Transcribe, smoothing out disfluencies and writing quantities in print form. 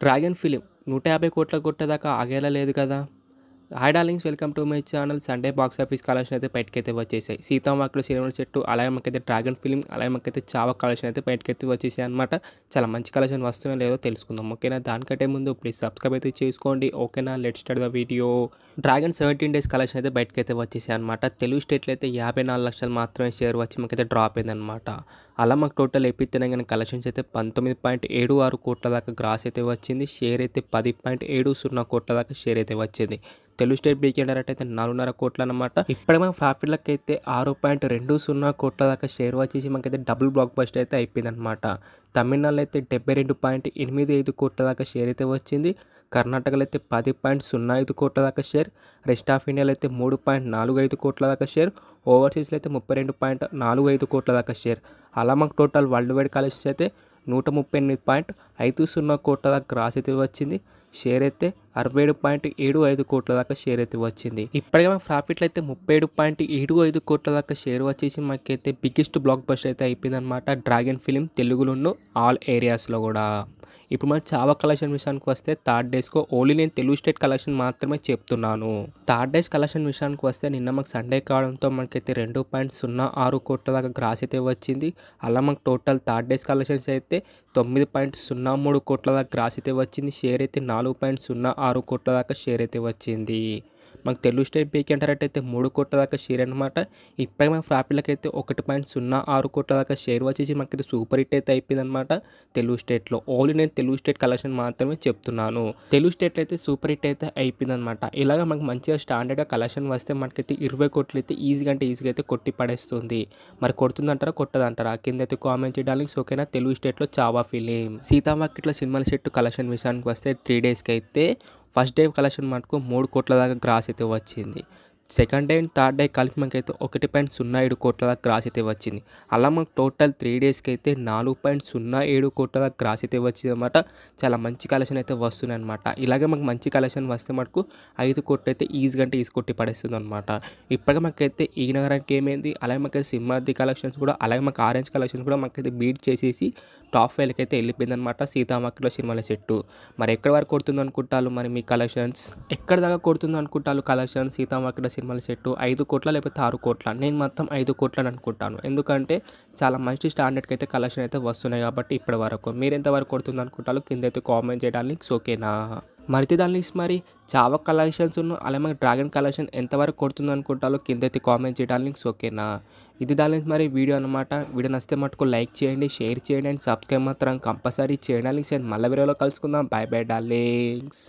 Dragon film 150 కోట్ల కొట్టేదాకా ఆగేలా లేదు కదా! Hi darlings, welcome to my channel. Sunday box office collection అయితే బయటకైతే వచ్చేసాయి. 'సీతామాకులు సిరిమల్లె చెట్టు', అలాగే మనకైతే 'డ్రాగన్ ఫిలిం', అలాగే మనకైతే 'చావా' కలెక్షన్ అయితే బయటకైతే వచ్చేసాయి అనమాట. చాలా మంచి కలెక్షన్ వస్తుందో లేదో తెలుసుకుందాం. ఓకేనా? దానికంటే ముందు ప్లీజ్ సబ్స్క్రైబ్ అయితే చేసుకోండి. ఓకేనా? Let's start the video. 'Dragon' 17 days collection అయితే బయటకైతే వచ్చేసాయి అనమాట. తెలుగు స్టేట్లో అయితే 54 లక్షలు మాత్రమే షేర్ వచ్చి మనకైతే డ్రాప్ అయిందనమాట. అలా మాకు టోటల్ ఏపీ తెలంగాణ కలెక్షన్స్ అయితే 19.76 కోట్ల దాకా గ్రాస్ అయితే వచ్చింది. షేర్ అయితే 10.70 కోట్ల దాకా షేర్ అయితే వచ్చింది. తెలుగు స్టేట్ వీకెండ్ రేట్ అయితే 4.5 కోట్లు అనమాట. ఇప్పటికి మన ప్రాఫిట్లకి అయితే 6.20 కోట్ల దాకా షేర్ వచ్చేసి మనకైతే డబుల్ బ్లాక్ బస్టర్ అయితే అయిపోయింది అనమాట. తమిళనాడులో అయితే 72.85 కోట్ల దాకా షేర్ అయితే వచ్చింది. కర్ణాటకలో అయితే 10.05 కోట్ల దాకా షేర్. రెస్ట్ ఆఫ్ ఇండియాలో అయితే 3.45 కోట్ల దాకా షేర్. ఓవర్సీస్లో అయితే 32.45 కోట్ల దాకా షేర్. అలా మాకు టోటల్ వరల్డ్ వైడ్ కలెక్షన్స్ అయితే 138.50 కోట్ల దాకా గ్రాస్ అయితే వచ్చింది. షేర్ అయితే 67.75 కోట్ల దాకా షేర్ అయితే వచ్చింది. ఇప్పటికే మా ప్రాఫిట్లు అయితే 37.75 కోట్ల దాకా షేర్ వచ్చేసి మనకైతే బిగ్గెస్ట్ బ్లాక్ బస్టర్ అయితే అయిపోయింది అనమాట. డ్రాగన్ ఫిలిం తెలుగులోను ఆల్ ఏరియాస్లో కూడా. ఇప్పుడు మన చావా కలెక్షన్ విషయానికి వస్తే థర్డ్ డేస్కో ఓన్లీ నేను తెలుగు స్టేట్ కలెక్షన్ మాత్రమే చెప్తున్నాను. థర్డ్ డేస్ కలెక్షన్ విషయానికి వస్తే నిన్న మాకు సండే కావడంతో మనకైతే 2.06 కోట్ల దాకా గ్రాస్ అయితే వచ్చింది. అలా మాకు టోటల్ థర్డ్ డేస్ కలెక్షన్స్ అయితే 9.03 కోట్ల దాకా గ్రాస్ అయితే వచ్చింది. షేర్ అయితే 4.06 కోట్ల దాకా షేర్ అయితే వచ్చింది. మాకు తెలుగు స్టేట్ వీకెండ్ రేట్ అయితే 3 కోట్ల దాకా షేర్ అనమాట. ఇప్పటికి మన ప్రాఫిట్లకి అయితే 1.06 కోట్ల దాకా షేర్ వచ్చేసి మనకైతే సూపర్ హిట్ అయితే అయిపోయింది అనమాట. తెలుగు స్టేట్లో ఓన్లీ నేను తెలుగు స్టేట్ కలెక్షన్ మాత్రమే చెప్తున్నాను. తెలుగు స్టేట్లో అయితే సూపర్ హిట్ అయితే అయిపోయింది అనమాట. ఇలాగ మనకు మంచిగా స్టాండర్డ్గా కలెక్షన్ వస్తే మనకైతే 20 కోట్లు అయితే ఈజీగా అయితే కొట్టి పడేస్తుంది. మరి కొడుతుందంటారా కొట్టదంటారా కింద అయితే కామెంట్ చేయాలి. ఓకేనా? తెలుగు స్టేట్లో చావా ఫిలిం. సీతామార్కెట్లో సినిమాల సెట్ కలెక్షన్ విషయానికి వస్తే 3 డేస్కి అయితే ఫస్ట్ డే కలెక్షన్ మటుకు 3 కోట్ల దాకా గ్రాస్ అయితే వచ్చింది. Second day and third day కలిపి మనకైతే 1.07 కోట్ల దాకా గ్రాస్ అయితే వచ్చింది. అలా మాకు టోటల్ 3 డేస్కి అయితే 4.07 కోట్ల దాకా గ్రాస్ అయితే వచ్చింది అనమాట. చాలా మంచి కలెక్షన్ అయితే వస్తున్నాయి అనమాట. ఇలాగే మాకు మంచి కలెక్షన్ వస్తే మటుకు 5 కోట్లు అయితే ఈజీగా కొట్టి పడేస్తుంది అనమాట. ఇప్పటికే మాకైతే ఈ నగరానికి ఏమైంది, అలాగే మాకైతే సింహాద్రి కలెక్షన్స్ కూడా, అలాగే మాకు ఆరెంజ్ కలెక్షన్స్ కూడా మాకైతే బీట్ చేసేసి టాప్ 5కి అయితే వెళ్ళిపోయింది అనమాట. సీతామార్కెట్లో సినిమాల సెట్టు మరి ఎక్కడి వరకు కొడుతుంది అనుకుంటారు? మరి మీ కలెక్షన్స్ ఎక్కడ దాకా కొడుతుంది అనుకుంటారు? కలెక్షన్ సీతామార్కెట్లో సినిమాల సెట్టు 5 కోట్ల లేకపోతే 6 కోట్ల? నేను మొత్తం 5 కోట్లని అనుకుంటాను. ఎందుకంటే చాలా మంచి స్టాండర్డ్కి అయితే కలెక్షన్ అయితే వస్తున్నాయి కాబట్టి ఇప్పటి వరకు. మీరు ఎంతవరకు కొడుతుంది అనుకుంటారు కింద అయితే కామెంట్ చేయడానికి. ఓకేనా? మరితే దాని మరి చావా కలెక్షన్స్ అలాగే మనకి డ్రాగన్ కలెక్షన్ ఎంతవరకు కొడుతుంది అనుకుంటారో కింద అయితే కామెంట్ చేయడానికి. ఓకేనా? ఇది దాని మరి వీడియో అనమాట. వీడియో నచ్చితే మటుకు లైక్ చేయండి, షేర్ చేయండి అండ్ సబ్స్క్రైబ్ మాత్రం కంపల్సరీ చేయండి. మళ్ళీ వీడియోలో కలుసుకుందాం. By by darlings.